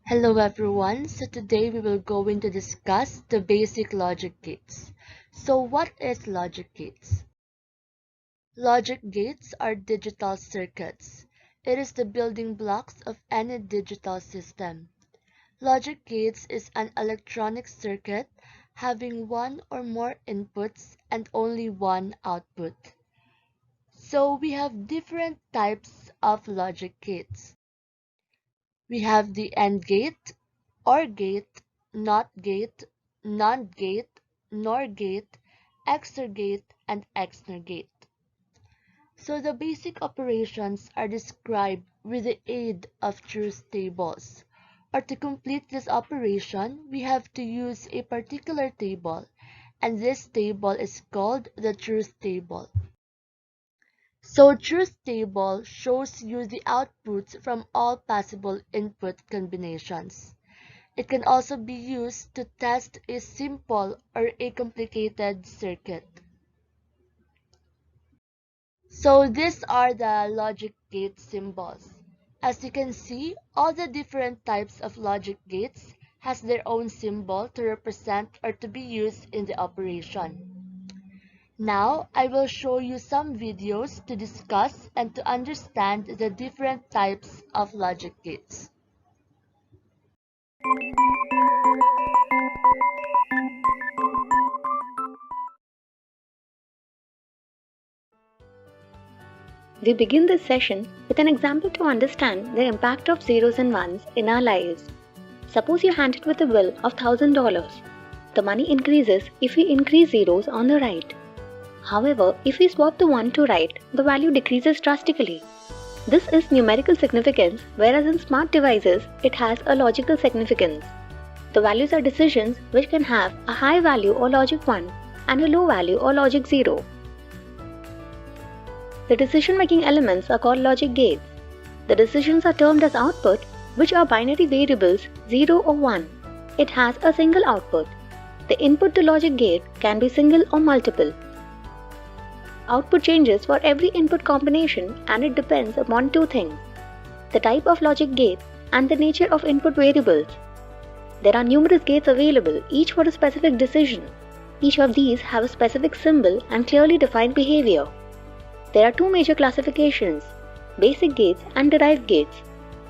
Hello everyone, so today we will going to discuss the basic logic gates. So what is logic gates? Logic gates are digital circuits. It is the building blocks of any digital system. Logic gates is an electronic circuit having one or more inputs and only one output. So we have different types of logic gates. We have the AND gate, OR gate, NOT gate, NAND gate, NOR gate, XOR gate, and XNOR gate. So the basic operations are described with the aid of truth tables. Or to complete this operation, we have to use a particular table, and this table is called the truth table. So truth table shows you the outputs from all possible input combinations. It can also be used to test a simple or a complicated circuit. So these are the logic gate symbols. As you can see, all the different types of logic gates has their own symbol to represent or to be used in the operation. Now, I will show you some videos to discuss and to understand the different types of logic gates. We begin this session with an example to understand the impact of zeros and ones in our lives. Suppose you're handed with a bill of $1,000. The money increases if we increase zeros on the right. However, if we swap the 1 to right, the value decreases drastically. This is numerical significance, whereas in smart devices, it has a logical significance. The values are decisions which can have a high value or logic 1 and a low value or logic 0. The decision-making elements are called logic gates. The decisions are termed as output, which are binary variables 0 or 1. It has a single output. The input to logic gate can be single or multiple. Output changes for every input combination and it depends upon two things: the type of logic gate and the nature of input variables. There are numerous gates available, each for a specific decision. Each of these have a specific symbol and clearly defined behavior. There are two major classifications: basic gates and derived gates.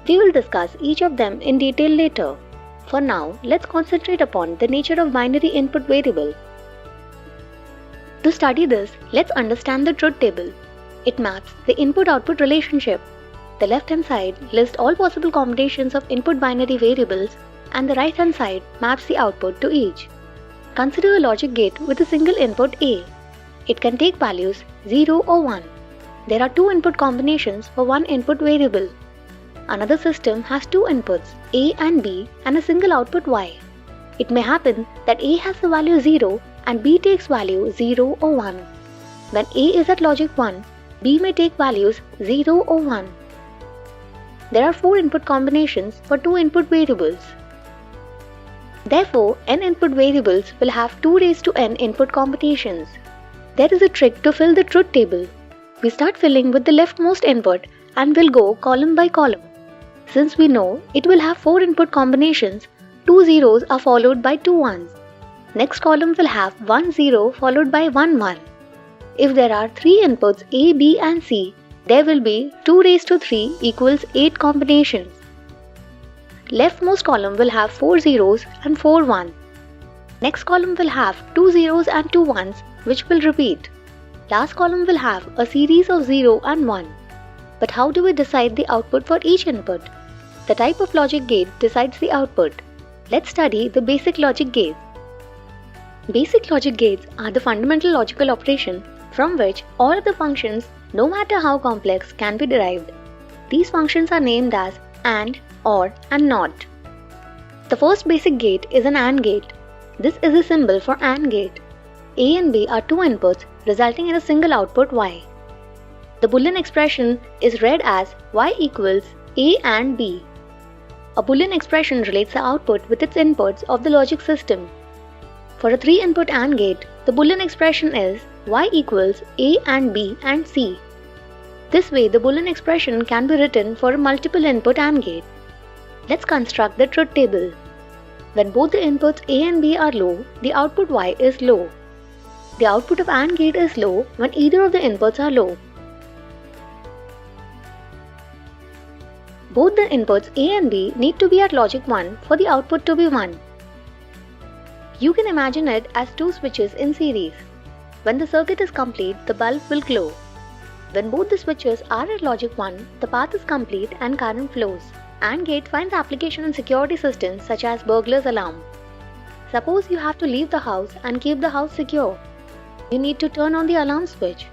We will discuss each of them in detail later. For now, let's concentrate upon the nature of binary input variable. To study this, let's understand the truth table. It maps the input-output relationship. The left-hand side lists all possible combinations of input binary variables and the right-hand side maps the output to each. Consider a logic gate with a single input A. It can take values 0 or 1. There are two input combinations for one input variable. Another system has two inputs, A and B, and a single output Y. It may happen that A has the value 0 and B takes value 0 or 1. When A is at logic 1, B may take values 0 or 1. There are four input combinations for two input variables. Therefore, n input variables will have 2 raised to n input combinations. There is a trick to fill the truth table. We start filling with the leftmost input and will go column by column. Since we know it will have 4 input combinations, 2 zeros are followed by 2 ones. Next column will have 1 0 followed by 1 1. If there are 3 inputs A, B and C, there will be 2 raised to 3 equals 8 combinations. Leftmost column will have 4 zeros and 4 ones. Next column will have 2 zeros and 2 ones, which will repeat. Last column will have a series of 0 and 1. But how do we decide the output for each input? The type of logic gate decides the output. Let's study the basic logic gates. Basic logic gates are the fundamental logical operation from which all of the functions, no matter how complex, can be derived. These functions are named as AND, OR, and NOT. The first basic gate is an AND gate. This is a symbol for AND gate. A and B are two inputs resulting in a single output Y. The Boolean expression is read as Y equals A and B. A Boolean expression relates the output with its inputs of the logic system. For a 3-input AND gate, the Boolean expression is Y equals A and B and C. This way, the Boolean expression can be written for a multiple input AND gate. Let's construct the truth table. When both the inputs A and B are low, the output Y is low. The output of AND gate is low when either of the inputs are low. Both the inputs A and B need to be at logic 1 for the output to be 1. You can imagine it as two switches in series. When the circuit is complete, the bulb will glow. When both the switches are at logic 1, the path is complete and current flows. AND gate finds application in security systems such as burglar's alarm. Suppose you have to leave the house and keep the house secure. You need to turn on the alarm switch.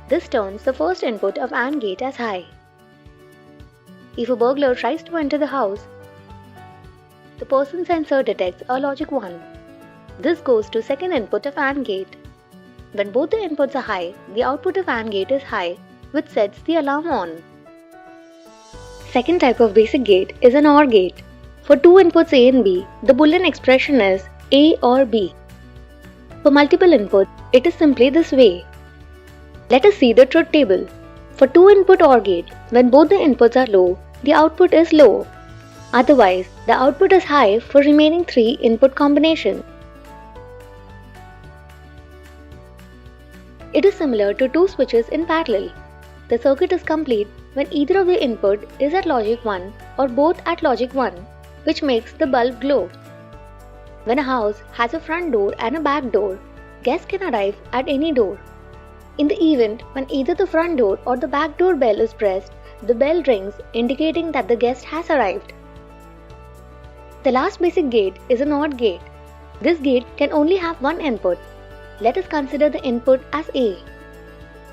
This turns the first input of AND gate as high. If a burglar tries to enter the house, the person sensor detects a logic 1. This goes to second input of AND gate. When both the inputs are high, the output of AND gate is high, which sets the alarm on. Second type of basic gate is an OR gate. For two inputs A and B, the Boolean expression is A or B. For multiple inputs, it is simply this way. Let us see the truth table. For two input OR gate, when both the inputs are low, the output is low. Otherwise, the output is high for remaining three input combinations. It is similar to two switches in parallel. The circuit is complete when either of the input is at logic 1 or both at logic 1, which makes the bulb glow. When a house has a front door and a back door, guests can arrive at any door. In the event when either the front door or the back door bell is pressed, the bell rings indicating that the guest has arrived. The last basic gate is an OR gate. This gate can only have one input. Let us consider the input as A.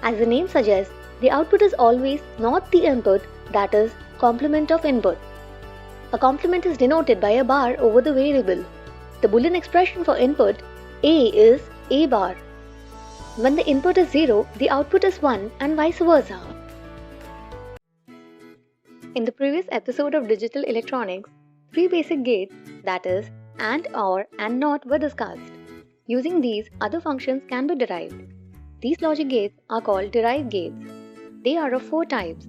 As the name suggests, the output is always not the input, that is, complement of input. A complement is denoted by a bar over the variable. The Boolean expression for input A is A bar. When the input is 0, the output is 1 and vice versa. In the previous episode of Digital Electronics, three basic gates, that is, AND, OR, and NOT were discussed. Using these, other functions can be derived. These logic gates are called derived gates. They are of four types.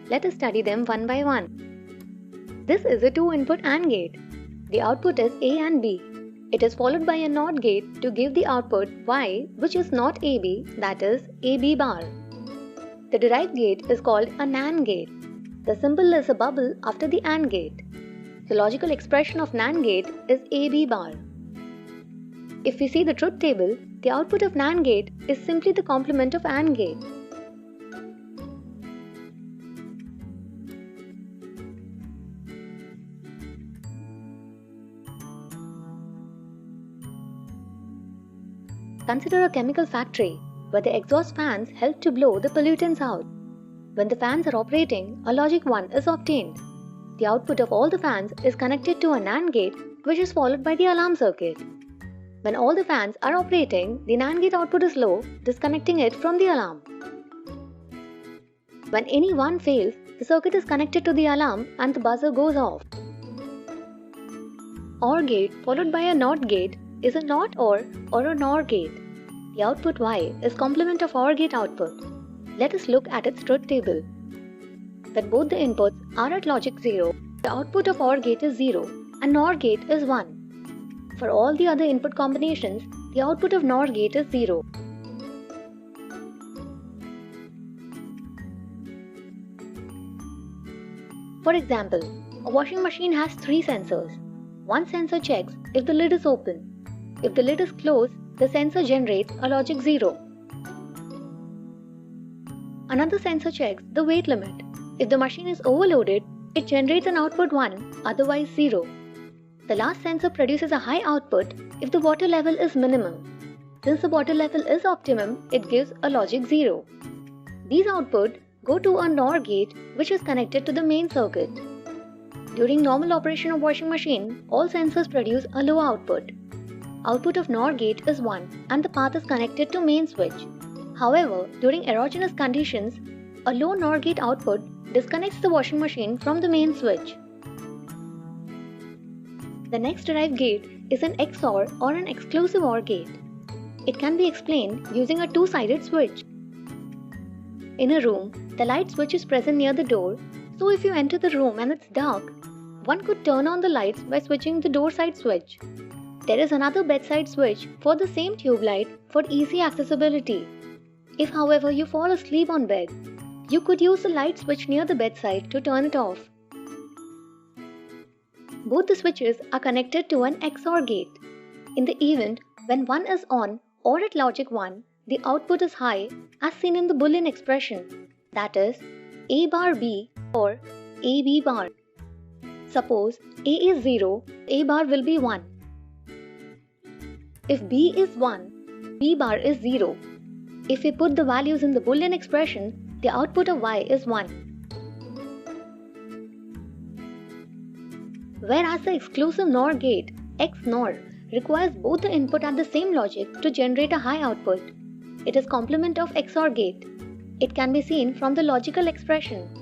Let us study them one by one. This is a two-input AND gate. The output is A and B. It is followed by a NOT gate to give the output Y, which is not AB, that is AB bar. The derived gate is called a NAND gate. The symbol is a bubble after the AND gate. The logical expression of NAND gate is AB bar. If we see the truth table, the output of NAND gate is simply the complement of AND gate. Consider a chemical factory where the exhaust fans help to blow the pollutants out. When the fans are operating, a logic 1 is obtained. The output of all the fans is connected to a NAND gate, which is followed by the alarm circuit. When all the fans are operating, the NAND gate output is low, disconnecting it from the alarm. When any one fails, the circuit is connected to the alarm and the buzzer goes off. OR gate followed by a NOT gate is a NOT OR or a NOR gate. The output Y is complement of OR gate output. Let us look at its truth table. When both the inputs are at logic 0, the output of OR gate is 0 and NOR gate is 1. For all the other input combinations, the output of NOR gate is 0. For example, a washing machine has three sensors. One sensor checks if the lid is open. If the lid is closed, the sensor generates a logic 0. Another sensor checks the weight limit. If the machine is overloaded, it generates an output 1, otherwise 0. The last sensor produces a high output if the water level is minimum. Since the water level is optimum, it gives a logic 0. These outputs go to a NOR gate which is connected to the main circuit. During normal operation of washing machine, all sensors produce a low output. Output of NOR gate is 1 and the path is connected to main switch. However, during erogenous conditions, a low NOR gate output disconnects the washing machine from the main switch. The next derived gate is an XOR or an exclusive OR gate. It can be explained using a two-sided switch. In a room, the light switch is present near the door, so if you enter the room and it's dark, One could turn on the lights by switching the door side switch. There is another bedside switch for the same tube light for easy accessibility. If however you fall asleep on bed, you could use the light switch near the bedside to turn it off. Both the switches are connected to an XOR gate. In the event when one is on or at logic 1, the output is high as seen in the Boolean expression, that is A bar B or AB bar. Suppose A is 0, A bar will be 1. If B is 1, B bar is 0. If we put the values in the Boolean expression, the output of Y is 1. Whereas the exclusive NOR gate, XNOR, requires both the input at the same logic to generate a high output. It is complement of XOR gate. It can be seen from the logical expression.